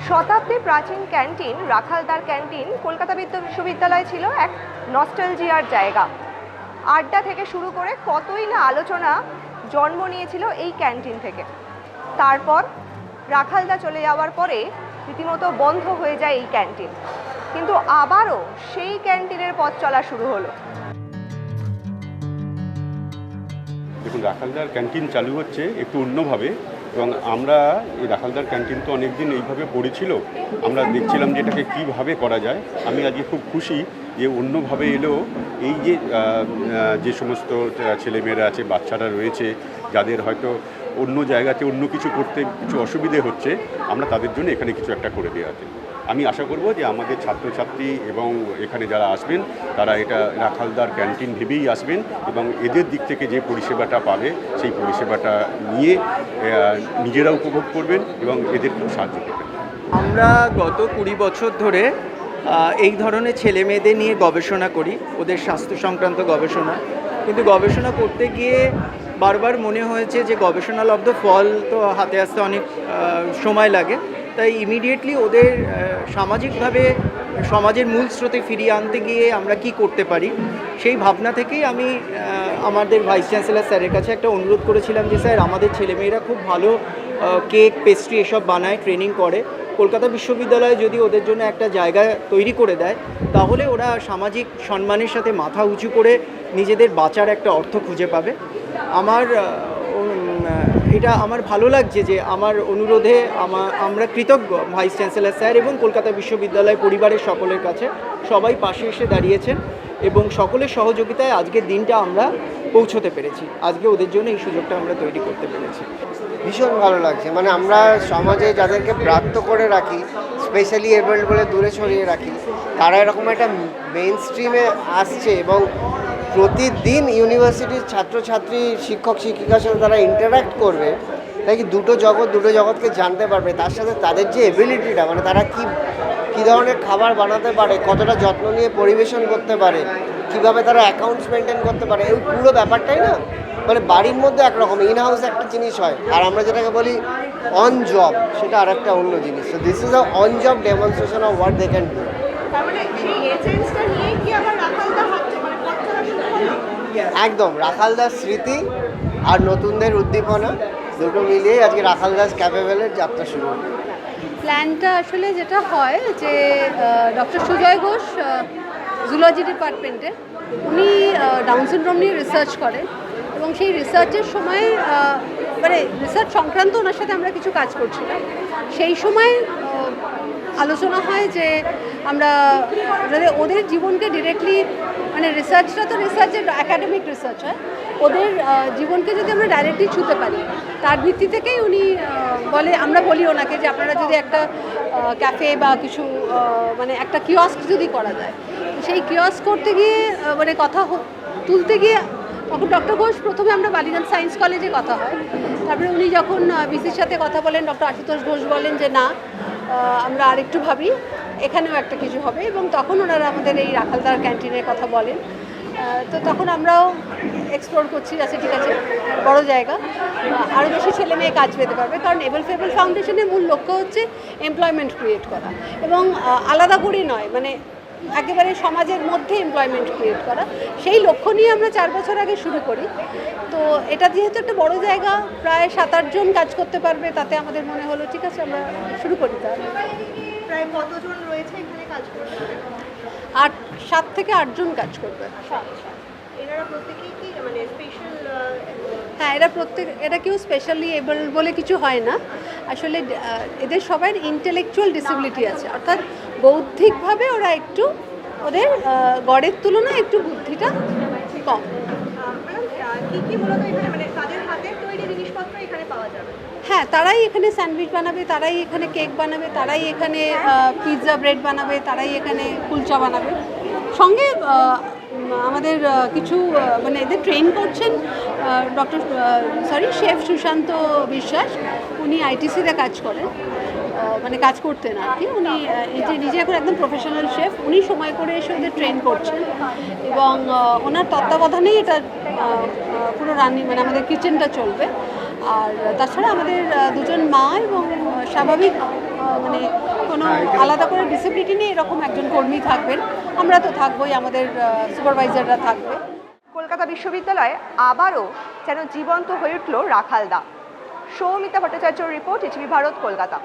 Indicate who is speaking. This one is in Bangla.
Speaker 1: শতাব্দী প্রাচীন ক্যান্টিন রাখালদার ক্যান্টিন কলকাতা বিশ্ববিদ্যালয় ছিল এক নস্টালজিয়ার জায়গা। আড্ডা থেকে শুরু করে কতই না আলোচনা জন্ম নিয়েছিল এই ক্যান্টিন থেকে। তারপর রাখালদা চলে যাওয়ার পরে রীতিমতো বন্ধ হয়ে যায় এই ক্যান্টিন, কিন্তু আবারও সেই ক্যান্টিনের পথ চলা শুরু হলো।
Speaker 2: দেখুন, রাখালদার ক্যান্টিন চালু হচ্ছে একটু অন্যভাবে, এবং আমরা এই রাখালদার ক্যান্টিন তো অনেকদিন এইভাবে পড়েছিল, আমরা দেখছিলাম যে এটাকে কীভাবে করা যায়। আমি আজকে খুব খুশি যে অন্যভাবে এলেও এই যে সমস্ত ছেলেমেয়েরা আছে, বাচ্চারা রয়েছে, যাদের হয়তো অন্য জায়গাতে অন্য কিছু করতে কিছু অসুবিধে হচ্ছে, আমরা তাদের জন্য এখানে কিছু একটা করে দেওয়াতে আমি আশা করব যে আমাদের ছাত্রছাত্রী এবং এখানে যারা আসবেন তারা এটা রাখালদার ক্যান্টিন ভেবেই আসবেন, এবং এদের দিক থেকে যে পরিষেবাটা পাবে সেই পরিষেবাটা নিয়ে নিজেরা উপভোগ করবেন এবং এদেরকেও সাহায্য করবেন।
Speaker 3: আমরা গত 20 বছর ধরে এই ধরনের ছেলে মেয়েদের নিয়ে গবেষণা করি, ওদের স্বাস্থ্য সংক্রান্ত গবেষণা। কিন্তু গবেষণা করতে গিয়ে বারবার মনে হয়েছে যে গবেষণালব্ধ ফল তো হাতে আসতে অনেক সময় লাগে, তাই ইমিডিয়েটলি ওদের সামাজিকভাবে সমাজের মূল স্রোতে ফিরিয়ে আনতে গিয়ে আমরা কি করতে পারি, সেই ভাবনা থেকেই আমি আমাদের ভাইস চ্যান্সেলর স্যারের কাছে একটা অনুরোধ করেছিলাম যে স্যার, আমাদের ছেলেমেয়েরা খুব ভালো কেক, পেস্ট্রি এসব বানায়, ট্রেনিং করে। কলকাতা বিশ্ববিদ্যালয়ে যদি ওদের জন্য একটা জায়গা তৈরি করে দেয়, তাহলে ওরা সামাজিক সম্মানের সাথে মাথা উঁচু করে নিজেদের বাঁচার একটা অর্থ খুঁজে পাবে। এটা আমার ভালো লাগছে যে আমার অনুরোধে আমরা কৃতজ্ঞ ভাইস চ্যান্সেলর স্যার এবং কলকাতা বিশ্ববিদ্যালয় পরিবারের সকলের কাছে। সবাই পাশে এসে দাঁড়িয়েছেন এবং সকলের সহযোগিতায় আজকের দিনটা আমরা পৌঁছতে পেরেছি। আজকে ওদের জন্য এই সুযোগটা আমরা তৈরি করতে পেরেছি।
Speaker 4: ভীষণ ভালো লাগছে। মানে আমরা সমাজে যাদেরকে ব্রাত্য করে রাখি, স্পেশালি এবল্ড বলে দূরে সরিয়ে রাখি, তারা এরকম একটা মেইন স্ট্রিমে আসছে এবং প্রতিদিন ইউনিভার্সিটির ছাত্রছাত্রী, শিক্ষক শিক্ষিকার সাথে তারা ইন্টারাক্ট করবে, তাই কি দুটো জগৎকে জানতে পারবে। তার সাথে তাদের যে এবিলিটিটা, মানে তারা কী ধরনের খাবার বানাতে পারে, কতটা যত্ন নিয়ে পরিবেশন করতে পারে, কিভাবে তারা অ্যাকাউন্টস মেনটেন করতে পারে, এই পুরো ব্যাপারটাই না মানে বাড়ির মধ্যে একরকম, ইন হাউস একটা জিনিস হয়, আর আমরা যেটাকে বলি অন জব, সেটা আর একটা অন্য জিনিস। So this is a on job demonstration of what they can do. একদম রাখালদাস স্মৃতি আর নতুনদের উদ্দীপনা দুটো মিলিয়ে আজকে রাখালদাস ক্যাপেবেলের যাত্রা শুরু হলো।
Speaker 5: প্ল্যানটা আসলে যেটা হয় যে ডক্টর সুজয় ঘোষ জুলজি ডিপার্টমেন্টে, উনি ডাউন সিনড্রোম নিয়ে রিসার্চ করেন এবং সেই রিসার্চের সময় মানে রিসার্চ সংক্রান্ত ওনার সাথে আমরা কিছু কাজ করছিলাম। সেই সময় আলোচনা হয় যে আমরা ওদের জীবনকে ডিরেক্টলি, মানে রিসার্চটা তো রিসার্চের একাডেমিক রিসার্চ হয়, ওদের জীবনকে যদি আমরা ডাইরেক্টলি ছুঁতে পারি, তার ভিত্তি থেকেই উনি আমরা বলি ওনাকে যে আপনারা যদি একটা ক্যাফে বা কিছু মানে একটা কিয়স্ক যদি করা যায়, সেই কিয়স্ক করতে গিয়ে মানে কথা তুলতে গিয়ে তখন ডক্টর ঘোষ, প্রথমে আমরা বালিগঞ্জ সায়েন্স কলেজে কথা হয়, তারপরে উনি যখন বিসির সাথে কথা বলেন, ডক্টর আশুতোষ ঘোষ বলেন যে না, আমরা আরেকটু ভাবি, এখানেও একটা কিছু হবে, এবং তখন ওনারা আমাদের এই রাখালদার ক্যান্টিনের কথা বলেন। তো তখন আমরাও এক্সপ্লোর করছি, আছে ঠিক আছে, বড় জায়গা, আরও বেশি ছেলে মেয়ে কাজ পেতে পারবে, কারণ এবল ফেবল ফাউন্ডেশনের মূল লক্ষ্য হচ্ছে এমপ্লয়মেন্ট ক্রিয়েট করা, এবং আলাদা করে নয়, মানে একেবারে সমাজের মধ্যে এমপ্লয়মেন্ট ক্রিয়েট করা। সেই লক্ষ্য নিয়ে আমরা 4 বছর আগে শুরু করি। তো এটা যেহেতু একটা বড় জায়গা, প্রায় 7-8 জন কাজ করতে পারবে, তাতে আমাদের মনে হলো ঠিক আছে আমরা শুরু করি। তাহলে
Speaker 1: প্রায় কতজন রয়েছে এখানে কাজ করবে?
Speaker 5: 7 থেকে 8 জন কাজ করবে।
Speaker 1: এনারা প্রত্যেকেই কি মানে স্পেশাল?
Speaker 5: হ্যাঁ, এরা কেউ স্পেশালি এবল বলে কিছু হয় না। আসলে এদের সবাই ইন্টেলেকচুয়াল ডিসেবিলিটি আছে, অর্থাৎ বৌদ্ধিকভাবে ওরা একটু, ওদের গড়ের তুলনায় একটু বুদ্ধিটা কম।
Speaker 1: কি মূলত এখানে মানে তাদের হাতের তৈরি জিনিসপত্র এখানে পাওয়া যাবে?
Speaker 5: হ্যাঁ, তারাই এখানে স্যান্ডউইচ বানাবে, তারাই এখানে কেক বানাবে, তারাই এখানে পিৎজা ব্রেড বানাবে, তারাই এখানে কুলচা বানাবে। সঙ্গে আমাদের কিছু মানে এদের ট্রেন করছেন শেফ সুশান্ত বিশ্বাস, উনি আইটিসিতে কাজ করেন, মানে কাজ করতেন আর কি। উনি নিজে এখন একদম প্রফেশনাল শেফ, উনি সময় করে এসে ওদের ট্রেন করছেন, এবং ওনার তত্ত্বাবধানেই এটা পুরো রান্নি, মানে আমাদের কিচেনটা চলবে। আর তাছাড়া আমাদের দুজন মা এবং স্বাভাবিক মানে কোনো আলাদা করে ডিসেবিলিটি নেই, এরকম একজন কর্মী থাকবেন, আমরা তো থাকবোই, আমাদের সুপারভাইজাররা থাকবে।
Speaker 1: কলকাতা বিশ্ববিদ্যালয়ে আবারও যেন জীবন্ত হয়ে উঠল রাখালদা। সৌমিতা ভট্টাচার্যর রিপোর্ট, ইটিভি ভারত, কলকাতা।